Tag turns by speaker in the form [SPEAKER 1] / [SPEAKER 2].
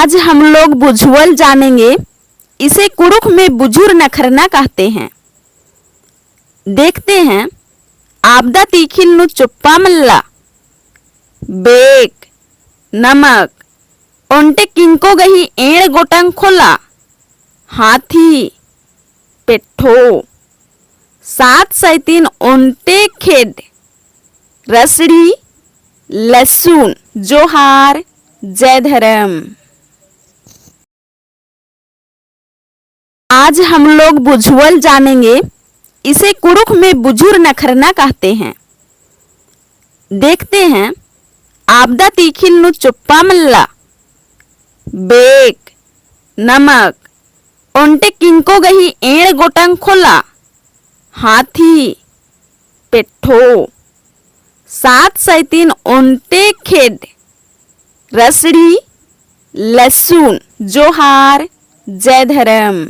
[SPEAKER 1] आज हम लोग बुझुअल जानेंगे। इसे कुड़ुख में बुझुर नखरना कहते हैं। देखते हैं। आपदा तीखिल नु चुप्पा मल्ला बेक नमक ओंटे किंको गही एड़ गोटंग खोला हाथी पेट्ठो सात सैतीन ओंटे खेड रसड़ी लहसुन जोहार जय धर्म। आज हम लोग बुझुअल जानेंगे। इसे कुड़ुख में बुझुर नखरना कहते हैं। देखते हैं। आपदा तीखिल नु चुप्पा मल्ला बेक नमक ओंटे किंको गही एड़ गोटंग खोला हाथी पेट्ठो सात सैतीन ओंटे खेड रसड़ी लहसुन जोहार जय धर्म।